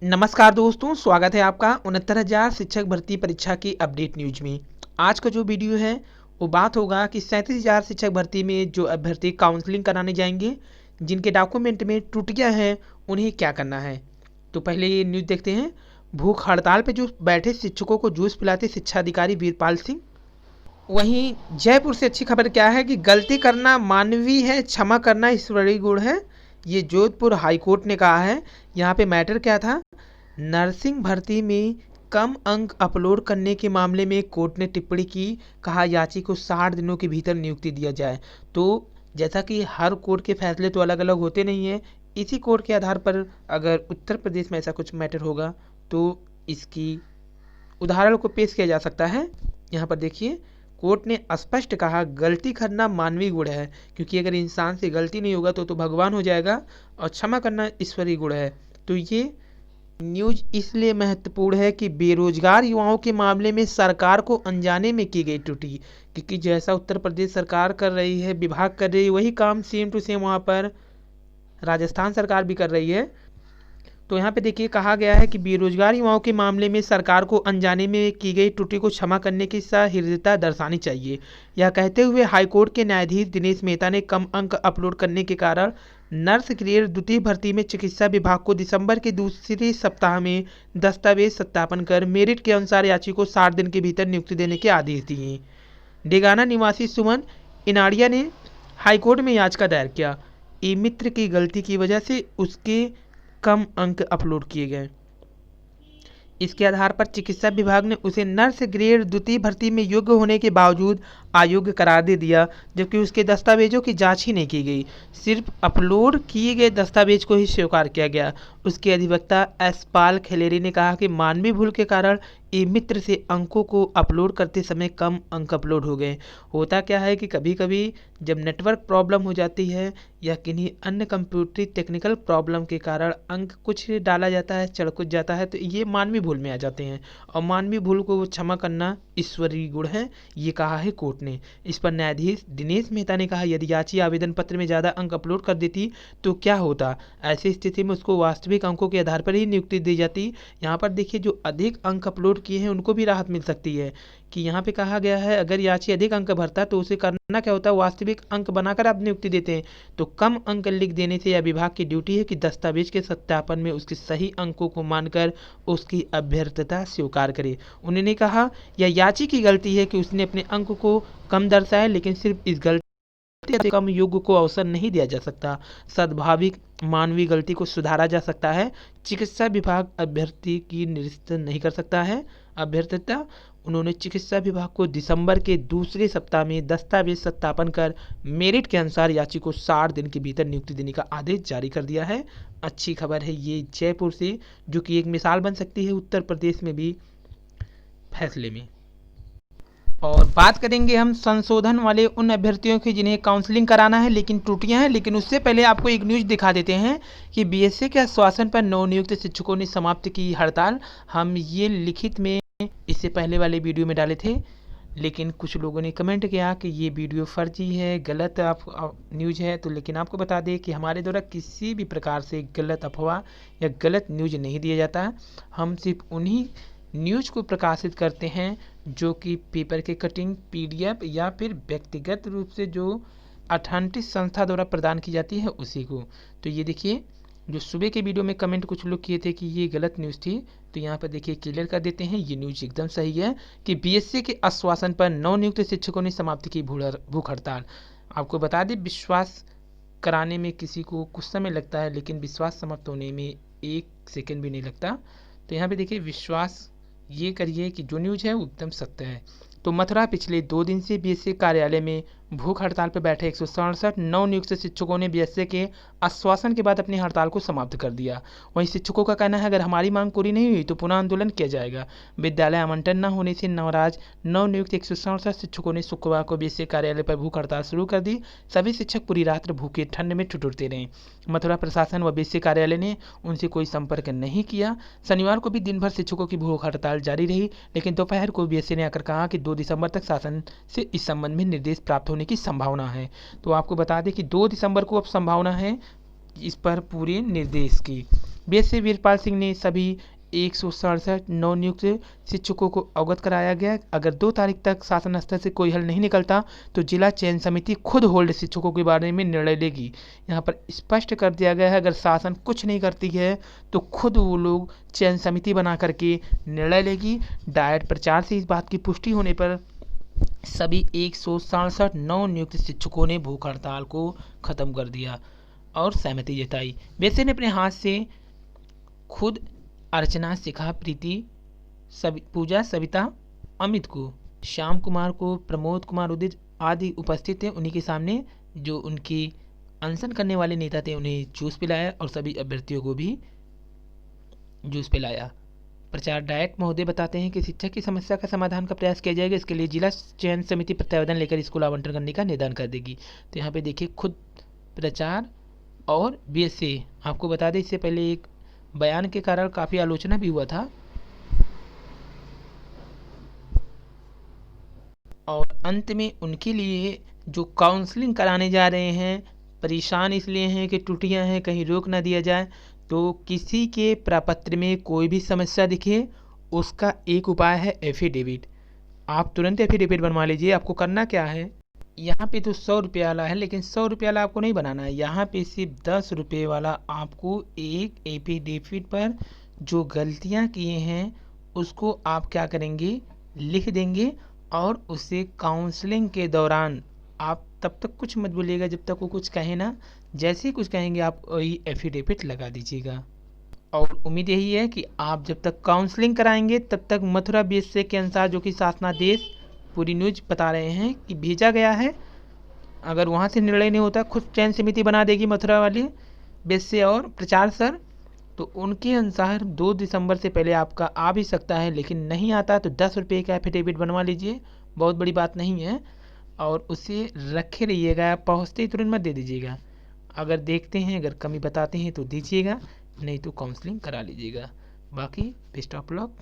नमस्कार दोस्तों, स्वागत है आपका 69,000 शिक्षक भर्ती परीक्षा की अपडेट न्यूज में। आज का जो वीडियो है वो बात होगा कि 37,000 शिक्षक भर्ती में जो अभ्यर्थी काउंसलिंग कराने जाएंगे, जिनके डॉक्यूमेंट में त्रुटियां हैं, उन्हें क्या करना है। तो पहले ये न्यूज देखते हैं। भूख हड़ताल पर जो बैठे शिक्षकों को जूस पिलाते शिक्षा अधिकारी वीरपाल सिंह। वहीं जयपुर से अच्छी खबर क्या है कि गलती करना मानवीय है, क्षमा करना ईश्वरीय गुण है। ये जोधपुर हाईकोर्ट ने कहा है। यहाँ पे मैटर क्या था, नर्सिंग भर्ती में कम अंक अपलोड करने के मामले में कोर्ट ने टिप्पणी की। कहा याची को 60 दिनों के भीतर नियुक्ति दिया जाए। तो जैसा कि हर कोर्ट के फैसले तो अलग अलग होते नहीं हैं, इसी कोर्ट के आधार पर अगर उत्तर प्रदेश में ऐसा कुछ मैटर होगा तो इसकी उदाहरण को पेश किया जा सकता है। यहाँ पर देखिए, कोर्ट ने स्पष्ट कहा गलती करना मानवीय गुण है, क्योंकि अगर इंसान से गलती नहीं होगा तो भगवान हो जाएगा, और क्षमा करना ईश्वरीय गुण है। तो ये न्यूज इसलिए महत्वपूर्ण है कि बेरोजगार युवाओं के मामले में सरकार को अनजाने में की गई त्रुटि, क्योंकि जैसा उत्तर प्रदेश सरकार कर रही है, विभाग कर रही है, वही काम सेम टू सेम वहाँ पर राजस्थान सरकार भी कर रही है। तो यहाँ पे देखिए, कहा गया है कि बेरोजगार युवाओं के मामले में सरकार को अनजाने में की गई त्रुटि को क्षमा करने की सहृदयता दर्शानी चाहिए। यह कहते हुए हाईकोर्ट के न्यायाधीश दिनेश मेहता ने कम अंक अपलोड करने के कारण नर्स ग्रेड द्वितीय भर्ती में चिकित्सा विभाग को दिसंबर के दूसरे सप्ताह में दस्तावेज सत्यापन कर मेरिट के अनुसार याची को 60 दिन के भीतर नियुक्ति देने के आदेश दिए। डेगाना निवासी सुमन इनाड़िया ने हाईकोर्ट में याचिका दायर किया। ई मित्र की गलती की वजह से उसके कम अंक अपलोड किए गए। इसके आधार पर चिकित्सा विभाग ने उसे नर्स ग्रेड द्वितीय भर्ती में योग्य होने के बावजूद अयोग्य करार दे दिया, जबकि उसके दस्तावेजों की जांच ही नहीं की गई। सिर्फ अपलोड किए गए दस्तावेज को ही स्वीकार किया गया। उसके अधिवक्ता एस पाल खेलेरी ने कहा कि मानवीय भूल के कारण ई मित्र से अंकों को अपलोड करते समय कम अंक अपलोड हो गए। होता क्या है कि कभी कभी जब नेटवर्क प्रॉब्लम हो जाती है या किन्हीं अन्य कंप्यूटरी टेक्निकल प्रॉब्लम के कारण अंक कुछ डाला जाता है, चढ़ कुछ जाता है, तो ये मानवीय भूल में आ जाते हैं, और मानवीय भूल को क्षमा करना ईश्वरीय गुण है, ये कहा है कोर्ट ने। इस पर न्यायाधीश दिनेश मेहता ने कहा यदि याची आवेदन पत्र में ज़्यादा अंक अपलोड कर देती तो क्या होता। ऐसी स्थिति में उसको वास्तविक अंकों के आधार पर ही नियुक्ति दी जाती। यहाँ पर देखिए, जो अधिक अंक अपलोड किए हैं उनको भी राहत मिल सकती है, कि यहाँ पे कहा गया है अगर याची अधिक अंक भरता तो उसे करना क्या होता है, वास्तविक अंक बनाकर आप नियुक्ति देते हैं। तो कम अंक लिख देने से यह विभाग की ड्यूटी है कि दस्तावेज के सत्यापन में उसके सही अंकों को मानकर उसकी अभ्यर्थता स्वीकार करे। उन्होंने कहा यह याची की गलती है कि उसने अपने अंक को कम दर्शाया, लेकिन सिर्फ इस गलती से कम योग्य को अवसर नहीं दिया जा सकता। सद्भाविक मानवीय गलती को सुधारा जा सकता है। चिकित्सा विभाग अभ्यर्थी की निरस्त नहीं कर सकता है अभ्यर्थता। उन्होंने चिकित्सा विभाग को दिसंबर के दूसरे सप्ताह में दस्तावेज सत्यापन कर मेरिट के अनुसार याची को 60 दिन के भीतर नियुक्ति देने का आदेश जारी कर दिया है। अच्छी खबर है ये जयपुर से, जो कि एक मिसाल बन सकती है उत्तर प्रदेश में भी फैसले में। और बात करेंगे हम संशोधन वाले उन अभ्यर्थियों की जिन्हें काउंसलिंग कराना है लेकिन त्रुटियां हैं। लेकिन उससे पहले आपको एक न्यूज़ दिखा देते हैं कि बीएससी के आश्वासन पर नवनियुक्त शिक्षकों ने समाप्त की हड़ताल। हम ये लिखित में इससे पहले वाले वीडियो में डाले थे, लेकिन कुछ लोगों ने कमेंट किया कि ये वीडियो फर्जी है, गलत न्यूज़ है। तो लेकिन आपको बता दें कि हमारे द्वारा किसी भी प्रकार से गलत अफवाह या गलत न्यूज़ नहीं दिया जाता। हम सिर्फ उन्हीं न्यूज़ को प्रकाशित करते हैं जो कि पेपर के कटिंग, पीडीएफ या फिर व्यक्तिगत रूप से जो अथॉरिटी संस्था द्वारा प्रदान की जाती है उसी को। तो ये देखिए, जो सुबह के वीडियो में कमेंट कुछ लोग किए थे कि ये गलत न्यूज़ थी, तो यहाँ पर देखिए क्लियर कर देते हैं, ये न्यूज़ एकदम सही है कि बीएससी के आश्वासन पर नवनियुक्त शिक्षकों ने समाप्त की भूख हड़ताल। आपको बता दें, विश्वास कराने में किसी को कुछ समय लगता है, लेकिन विश्वास समाप्त होने में 1 सेकेंड भी नहीं लगता। तो यहाँ पे देखिए, विश्वास ये करिए कि जो न्यूज़ है वो एकदम सत्य है। तो मथुरा पिछले 2 दिन से बीएससी कार्यालय में भूख हड़ताल पर बैठे 167 नवनियुक्त शिक्षकों ने बीएससी के आश्वासन के बाद अपनी हड़ताल को समाप्त कर दिया। वहीं शिक्षकों का कहना है अगर हमारी मांग पूरी नहीं हुई तो पुनः आंदोलन किया जाएगा। विद्यालय आवंटन न होने से नाराज नवनियुक्त 167 शिक्षकों ने शुक्रवार को बीएससी कार्यालय पर भूख हड़ताल शुरू कर दी। सभी शिक्षक पूरी रात भूखे ठंड में ठिठुरते रहे। मथुरा प्रशासन व बीएससी कार्यालय ने उनसे कोई संपर्क नहीं किया। शनिवार को भी दिन भर शिक्षकों की भूख हड़ताल जारी रही, लेकिन दोपहर को बीएससी ने आकर कहा कि 2 दिसंबर तक शासन से इस संबंध में निर्देश प्राप्त होने की संभावना है। तो आपको बता दें कि 2 दिसंबर को अब संभावना है इस पर पूरे निर्देश की। बीएससी वीरपाल सिंह ने सभी 167 नवनियुक्त शिक्षकों को अवगत कराया गया। अगर 2 तारीख तक शासन स्तर से कोई हल नहीं निकलता तो जिला चयन समिति खुद होल्ड शिक्षकों के बारे में निर्णय लेगी। यहाँ पर स्पष्ट कर दिया गया है, अगर शासन कुछ नहीं करती है तो खुद वो लोग चयन समिति बना करके निर्णय लेगी। डायरेक्ट प्रचार से इस बात की पुष्टि होने पर सभी 167 नवनियुक्त शिक्षकों ने भूख हड़ताल को खत्म कर दिया और सहमति जताई। वैसे ने अपने हाथ से खुद अर्चना, शिखा, प्रीति, पूजा, सविता, अमित को, श्याम कुमार को, प्रमोद कुमार, उदित आदि उपस्थित थे। उन्हीं के सामने जो उनकी अनशन करने वाले नेता थे उन्हें जूस पिलाया और सभी अभ्यर्थियों को भी जूस पिलाया। प्रचार डायरेक्ट महोदय बताते हैं कि शिक्षक की समस्या का समाधान का प्रयास किया जाएगा। इसके लिए जिला चयन समिति प्रत्यावेदन लेकर स्कूल आवंटन करने का निर्धारण कर देगी। तो यहाँ पे देखिए खुद प्रचार और बीएससी। आपको बता दें इससे पहले एक बयान के कारण काफ़ी आलोचना भी हुआ था और अंत में उनके लिए जो काउंसलिंग कराने जा रहे हैं परेशान इसलिए हैं कि त्रुटियां हैं, कहीं रोक ना दिया जाए। तो किसी के प्रपत्र में कोई भी समस्या दिखे उसका एक उपाय है एफिडेविट। आप तुरंत एफिडेविट बनवा लीजिए। आपको करना क्या है, यहाँ पे तो 100 रुपये वाला है लेकिन 100 रुपये वाला आपको नहीं बनाना है। यहाँ पे सिर्फ 10 रुपये वाला आपको एक एफिडेविट पर जो गलतियाँ किए हैं उसको आप क्या करेंगे, लिख देंगे और उसे काउंसलिंग के दौरान आप तब तक कुछ मत बोलिएगा जब तक वो कुछ कहे ना। जैसे ही कुछ कहेंगे आप वही एफिडेविट लगा दीजिएगा। और उम्मीद यही है कि आप जब तक काउंसलिंग कराएंगे तब तक मथुरा बीएससी के अनुसार जो कि शासनादेश पूरी न्यूज बता रहे हैं कि भेजा गया है, अगर वहाँ से निर्णय नहीं होता खुद चयन समिति बना देगी मथुरा वाली बीएससी और प्रचार सर, तो उनके अनुसार 2 दिसंबर से पहले आपका आ भी सकता है। लेकिन नहीं आता तो 10 रुपये का एफिडेविट बनवा लीजिए, बहुत बड़ी बात नहीं है। और उसे रखे रहिएगा, पहुँचते ही तुरंत मत दे दीजिएगा। अगर देखते हैं, अगर कमी बताते हैं तो दीजिएगा, नहीं तो काउंसलिंग करा लीजिएगा। बाकी बेस्ट ऑफ लक।